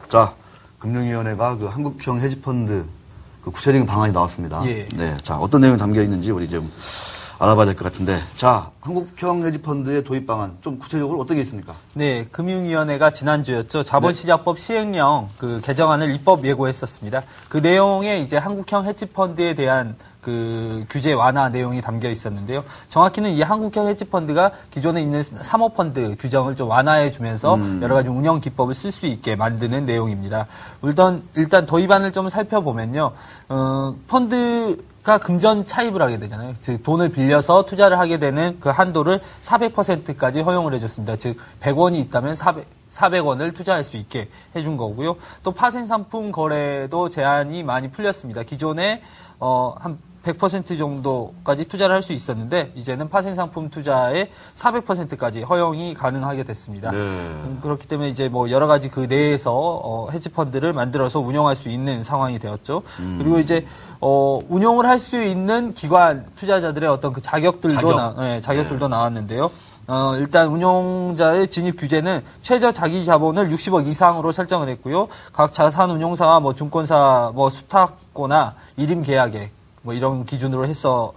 자, 금융위원회가 그 한국형 헤지펀드 그 구체적인 방안이 나왔습니다. 예. 네. 자, 어떤 내용이 담겨 있는지 우리 좀 알아봐야 될 것 같은데. 자, 한국형 헤지펀드의 도입 방안 좀 구체적으로 어떤 게 있습니까? 네, 금융위원회가 지난주였죠. 자본시장법 시행령 그 개정안을 입법 예고했었습니다. 그 내용에 이제 한국형 헤지펀드에 대한 그 규제 완화 내용이 담겨 있었는데요. 정확히는 이 한국형 헤지펀드가 기존에 있는 사모펀드 규정을 좀 완화해 주면서 여러 가지 운영 기법을 쓸 수 있게 만드는 내용입니다. 일단 도입안을 좀 살펴보면요. 펀드가 금전 차입을 하게 되잖아요. 즉 돈을 빌려서 투자를 하게 되는 그 한도를 400%까지 허용을 해줬습니다. 즉 100원이 있다면 400원을 투자할 수 있게 해준 거고요. 또 파생상품 거래도 제한이 많이 풀렸습니다. 기존에 한 100% 정도까지 투자를 할 수 있었는데 이제는 파생상품 투자에 400%까지 허용이 가능하게 됐습니다. 네. 그렇기 때문에 이제 뭐 여러 가지 그 내에서 헤지펀드를 만들어서 운영할 수 있는 상황이 되었죠. 그리고 이제 운용을 할 수 있는 기관 투자자들의 어떤 그 자격들도 나왔는데요. 일단 운용자의 진입 규제는 최저 자기 자본을 60억 이상으로 설정을 했고요. 각 자산 운용사와 뭐 증권사 뭐 수탁거나 일임 계약액 뭐 이런 기준으로 해서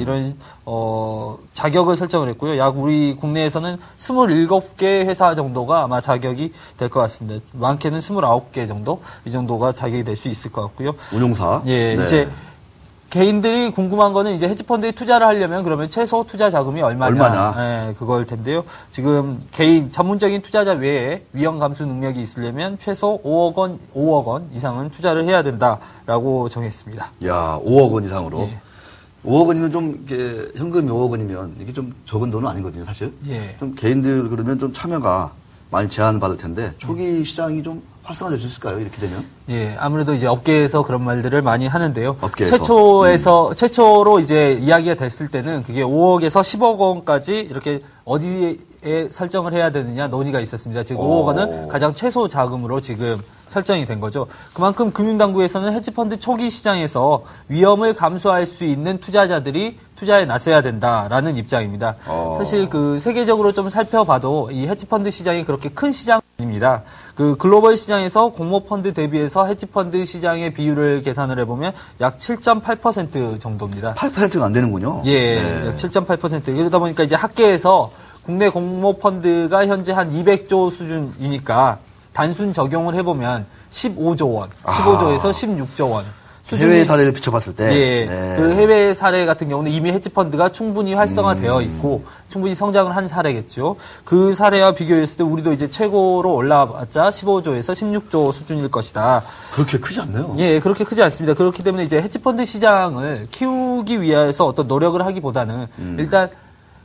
이런 자격을 설정을 했고요. 약 우리 국내에서는 27개 회사 정도가 아마 자격이 될 것 같습니다. 많게는 29개 정도 이 정도가 자격이 될 수 있을 것 같고요. 운용사. 예, 네. 이제 개인들이 궁금한 거는 이제 헤지펀드에 투자를 하려면 그러면 최소 투자 자금이 얼마냐. 예, 그걸 텐데요. 지금 개인 전문적인 투자자 외에 위험 감수 능력이 있으려면 최소 5억 원 이상은 투자를 해야 된다라고 정했습니다. 야, 5억 원 이상으로. 예. 5억 원이면 좀 이게 현금이 5억 원이면 이게 좀 적은 돈은 아니거든요, 사실. 예. 좀 개인들 그러면 좀 참여가 많이 제한받을 텐데 초기 시장이 좀 활성화될 수 있을까요? 이렇게 되면? 예, 아무래도 이제 업계에서 그런 말들을 많이 하는데요. 업계에서. 최초로 이제 이야기가 됐을 때는 그게 5억에서 10억 원까지 이렇게 어디에 설정을 해야 되느냐 논의가 있었습니다. 즉 5억 원은 가장 최소 자금으로 지금 설정이 된 거죠. 그만큼 금융당국에서는 헤지펀드 초기 시장에서 위험을 감수할 수 있는 투자자들이 투자에 나서야 된다라는 입장입니다. 사실 그 세계적으로 좀 살펴봐도 이 헤지펀드 시장이 그렇게 큰 시장 입니다. 그 글로벌 시장에서 공모펀드 대비해서 헤지펀드 시장의 비율을 계산을 해보면 약 7.8% 정도입니다. 8%가 안 되는군요. 예, 네. 약 7.8%. 그러다 보니까 이제 학계에서 국내 공모펀드가 현재 한 200조 수준이니까 단순 적용을 해보면 15조 원, 15조에서 16조 원. 해외 사례를 비춰봤을 때. 예, 네. 그 해외 사례 같은 경우는 이미 헤지펀드가 충분히 활성화되어 있고 충분히 성장을 한 사례겠죠. 그 사례와 비교했을 때 우리도 이제 최고로 올라왔자 15조에서 16조 수준일 것이다. 그렇게 크지 않네요. 예, 그렇게 크지 않습니다. 그렇기 때문에 이제 헤지펀드 시장을 키우기 위해서 어떤 노력을 하기보다는 일단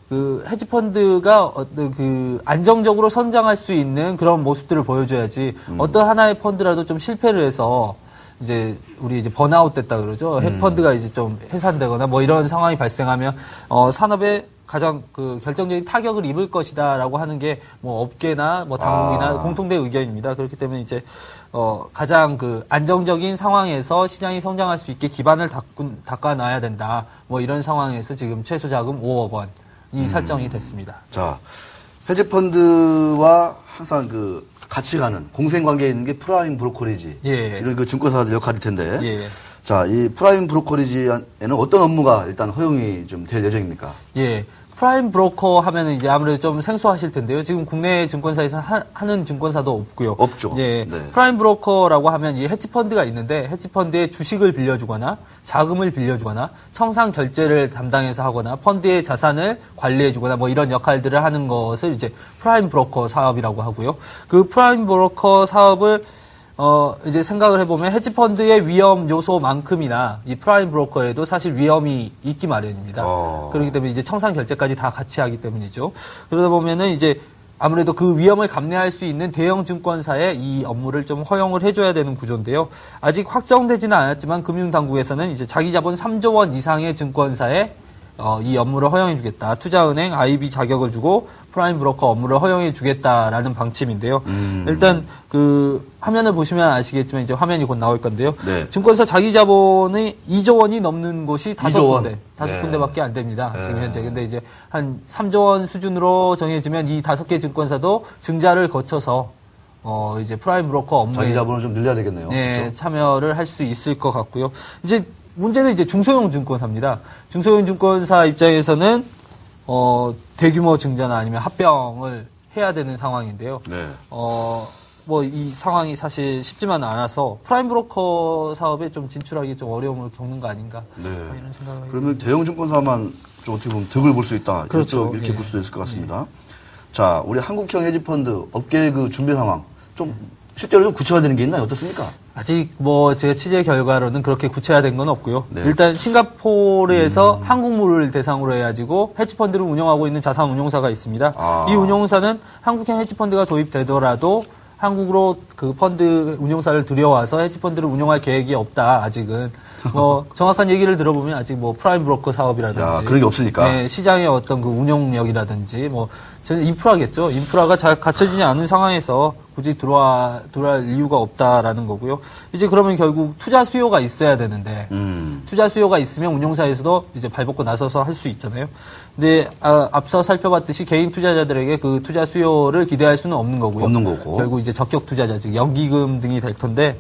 그 헤지펀드가 어떤 그 안정적으로 성장할 수 있는 그런 모습들을 보여줘야지 어떤 하나의 펀드라도 좀 실패를 해서 이제 우리 이제 번아웃 됐다 그러죠. 펀드가 이제 좀 해산되거나 뭐 이런 상황이 발생하면 산업에 가장 그 결정적인 타격을 입을 것이다라고 하는 게 뭐 업계나 뭐 당국이나 공통된 의견입니다. 그렇기 때문에 이제 가장 그 안정적인 상황에서 시장이 성장할 수 있게 기반을 닦아놔야 된다. 뭐 이런 상황에서 지금 최소 자금 5억 원이 설정이 됐습니다. 자, 헤지펀드와 항상 그 같이 가는 공생관계에 있는 게 프라임 브로커리지. 예. 이런 그 증권사들 역할일 텐데. 예. 자, 이 프라임 브로커리지에는 어떤 업무가 일단 허용이 좀 될 예정입니까? 예. 프라임 브로커 하면은 이제 아무래도 좀 생소하실 텐데요. 지금 국내 증권사에서 하는 증권사도 없고요. 없죠. 예. 네. 프라임 브로커라고 하면 이 헤지펀드가 있는데 헤지펀드에 주식을 빌려주거나 자금을 빌려주거나 청산 결제를 담당해서 하거나 펀드의 자산을 관리해주거나 뭐 이런 역할들을 하는 것을 이제 프라임 브로커 사업이라고 하고요. 그 프라임 브로커 사업을 이제 생각을 해보면 헤지펀드의 위험 요소만큼이나 이 프라임 브로커에도 사실 위험이 있기 마련입니다. 그렇기 때문에 이제 청산 결제까지 다 같이 하기 때문이죠. 그러다 보면은 이제 아무래도 그 위험을 감내할 수 있는 대형 증권사에 이 업무를 좀 허용을 해줘야 되는 구조인데요. 아직 확정되지는 않았지만 금융당국에서는 이제 자기 자본 3조 원 이상의 증권사에 이 업무를 허용해주겠다. 투자은행 IB 자격을 주고 프라임 브로커 업무를 허용해주겠다라는 방침인데요. 일단 그 화면을 보시면 아시겠지만 이제 화면이 곧 나올 건데요. 네. 증권사 자기 자본이 2조 원이 넘는 곳이 5군데, 네. 5군데밖에 안 됩니다. 네. 지금 현재. 근데 이제 한 3조 원 수준으로 정해지면 이 5개 증권사도 증자를 거쳐서 이제 프라임 브로커 업무에 자기 자본을 좀 늘려야 되겠네요. 네, 그렇죠? 참여를 할 수 있을 것 같고요. 이제 문제는 이제 중소형 증권사입니다. 중소형 증권사 입장에서는 대규모 증자나 아니면 합병을 해야 되는 상황인데요. 네. 뭐 이 상황이 사실 쉽지만 않아서 프라임 브로커 사업에 좀 진출하기 좀 어려움을 겪는 거 아닌가 네. 뭐 이런 생각을 그러면 대형 증권사만 좀 어떻게 보면 득을 볼 수 있다. 그렇죠. 이렇게 예. 볼 수도 있을 것 같습니다. 자, 우리 한국형 헤지펀드 업계의 그 준비 상황 좀 실제로 좀 구체화되는 게 있나요? 어떻습니까? 아직 뭐 제가 취재 결과로는 그렇게 구체화된 건 없고요. 네. 일단 싱가포르에서 한국물을 대상으로 해가지고 헤지펀드를 운영하고 있는 자산 운용사가 있습니다. 아. 이 운용사는 한국형 헤지펀드가 도입되더라도 한국으로 그 펀드 운용사를 들여와서 헤지펀드를 운영할 계획이 없다. 아직은 뭐 정확한 얘기를 들어보면 아직 뭐 프라임 브로커 사업이라든지 야, 그런 게 없으니까. 네, 시장의 어떤 그 운용력이라든지 뭐 저는 인프라겠죠. 인프라가 잘 갖춰지지 않은 상황에서 굳이 들어올 이유가 없다라는 거고요. 이제 그러면 결국 투자 수요가 있어야 되는데 투자 수요가 있으면 운용사에서도 이제 발벗고 나서서 할 수 있잖아요. 근데 앞서 살펴봤듯이 개인 투자자들에게 그 투자 수요를 기대할 수는 없는 거고요. 없는 거고. 결국 이제 적격 투자자, 즉 연기금 등이 될 텐데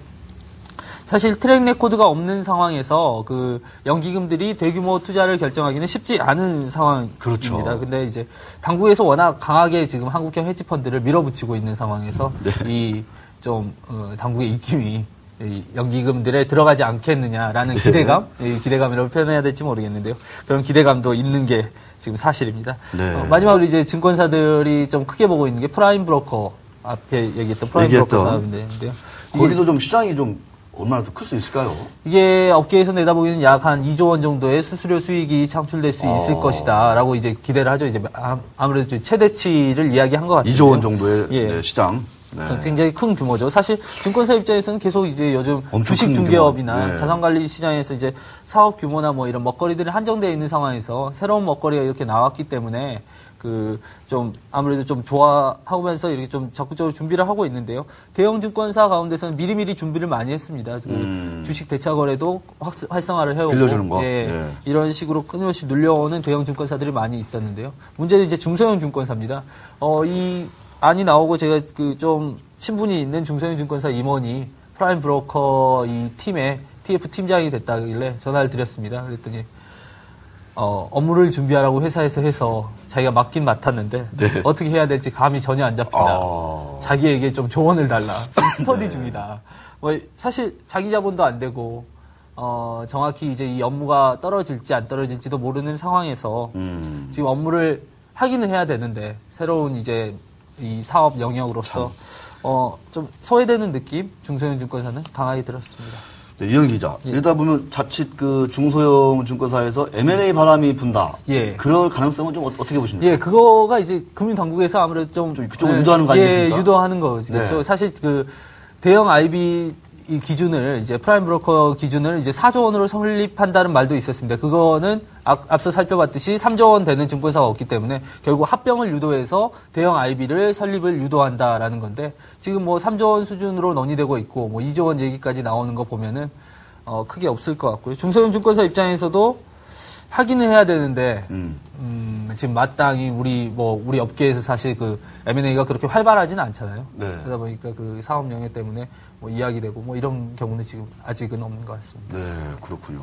사실 트랙 레코드가 없는 상황에서 그 연기금들이 대규모 투자를 결정하기는 쉽지 않은 상황입니다. 그렇죠. 근데 이제 당국에서 워낙 강하게 지금 한국형 헤지펀드를 밀어붙이고 있는 상황에서 네. 이 좀 당국의 입김이 이 연기금들에 들어가지 않겠느냐라는 네. 기대감, 이 기대감이라고 표현해야 될지 모르겠는데요. 그런 기대감도 있는 게 지금 사실입니다. 네. 마지막으로 이제 증권사들이 좀 크게 보고 있는 게 프라임 브로커 앞에 얘기했던 프라임 브로커 사업인데요. 거기도 좀 시장이 좀 얼마나 더 클 수 있을까요? 이게 업계에서 내다보기에는 약 한 2조 원 정도의 수수료 수익이 창출될 수 있을 것이다라고 이제 기대를 하죠. 이제 아무래도 최대치를 이야기한 것 같아요. 2조 원 정도의 예. 네, 시장. 네. 굉장히 큰 규모죠. 사실 증권사 입장에서는 계속 이제 요즘 엄청 주식 큰 중개업이나 규모. 네. 자산관리 시장에서 이제 사업 규모나 뭐 이런 먹거리들이 한정되어 있는 상황에서 새로운 먹거리가 이렇게 나왔기 때문에 그 좀 아무래도 좀 좋아하면서 이렇게 좀 적극적으로 준비를 하고 있는데요. 대형 증권사 가운데서는 미리미리 준비를 많이 했습니다. 그 주식 대차 거래도 활성화를 해오고 빌려주는 거. 예, 예. 이런 식으로 끊임없이 눌려오는 대형 증권사들이 많이 있었는데요. 문제는 이제 중소형 증권사입니다. 이 안이 나오고 제가 그 좀 친분이 있는 중소형 증권사 임원이 프라임 브로커 이 팀의 TF 팀장이 됐다길래 전화를 드렸습니다. 그랬더니 업무를 준비하라고 회사에서 해서 자기가 맡긴 맡았는데 네. 어떻게 해야 될지 감이 전혀 안 잡힌다. 자기에게 좀 조언을 달라. 지금 스터디 네. 중이다. 뭐 사실 자기 자본도 안 되고 정확히 이제 이 업무가 떨어질지 안 떨어질지도 모르는 상황에서 지금 업무를 하기는 해야 되는데 새로운 이제 이 사업 영역으로서 좀 소외되는 느낌 중소형 증권사는 강하게 들었습니다. 네, 이현 기자. 이러다 보면 자칫 그 중소형 증권사에서 M&A 바람이 분다. 예. 그럴 가능성은 좀 어떻게 보십니까? 예, 그거가 이제 금융당국에서 아무래도 좀 그쪽을 유도하는 거 아니겠습니까? 예, 유도하는 거겠죠. 네. 사실 그 대형 IB 이 기준을 이제 프라임 브로커 기준을 이제 4조 원으로 설립한다는 말도 있었습니다. 그거는 앞서 살펴봤듯이 3조 원 되는 증권사가 없기 때문에 결국 합병을 유도해서 대형 IB를 설립을 유도한다라는 건데 지금 뭐 3조 원 수준으로 논의되고 있고 뭐 2조 원 얘기까지 나오는 거 보면은 크게 없을 것 같고요. 중소형 증권사 입장에서도 하기는 해야 되는데 지금 마땅히 우리 업계에서 사실 그 M&A가 그렇게 활발하지는 않잖아요. 네. 그러다 보니까 그 사업 영역 때문에 뭐 이야기되고 뭐 이런 경우는 지금 아직은 없는 것 같습니다. 네, 그렇군요.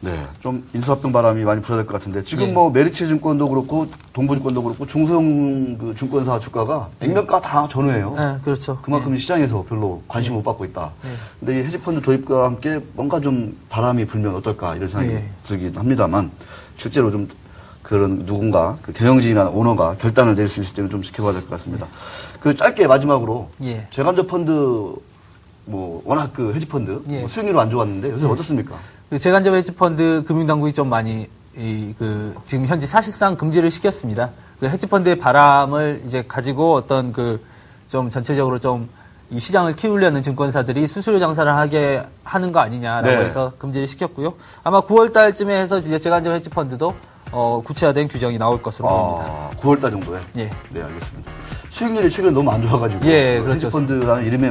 네, 좀 인수합병 바람이 많이 불어야 될 것 같은데 지금 예. 뭐 메리츠 증권도 그렇고 동부증권도 그렇고 중소형 그 증권사 주가가 액면가 다 전후예요. 네, 그렇죠. 그만큼 시장에서 별로 관심을 못 받고 있다. 예. 근데 이 헤지펀드 도입과 함께 뭔가 좀 바람이 불면 어떨까 이런 생각이 예. 들긴 합니다만 실제로 좀 그런 누군가 그 경영진이나 오너가 결단을 내릴 수 있을지는 좀 지켜봐야 될 것 같습니다. 그 짧게 마지막으로 예. 재간접 펀드 뭐 워낙 그 헤지펀드 예. 뭐 수익률은 안 좋았는데 요새 어떻습니까? 그 재간접 헤지펀드 금융당국이 좀 많이 지금 현재 사실상 금지를 시켰습니다. 그 헤지펀드의 바람을 이제 가지고 어떤 그 좀 전체적으로 좀 이 시장을 키우려는 증권사들이 수수료 장사를 하게 하는 거 아니냐라고 네. 해서 금지를 시켰고요. 아마 9월 달쯤에 해서 이제 재간접 헤지펀드도 구체화된 규정이 나올 것으로 보입니다. 9월달 정도에? 예. 네, 알겠습니다. 수익률이 최근에 너무 안 좋아가지고. 예, 그렇죠. 헤지펀드라는 이름에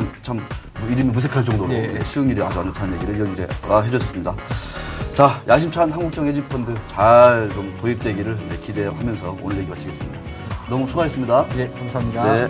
이름이 무색할 정도로 예. 수익률이 아주 안 좋다는 얘기를 이현 기자가 해줬습니다. 자, 야심찬 한국형 헤지펀드 잘 좀 도입되기를 기대하면서 오늘 얘기 마치겠습니다. 너무 수고하셨습니다. 예, 감사합니다. 네.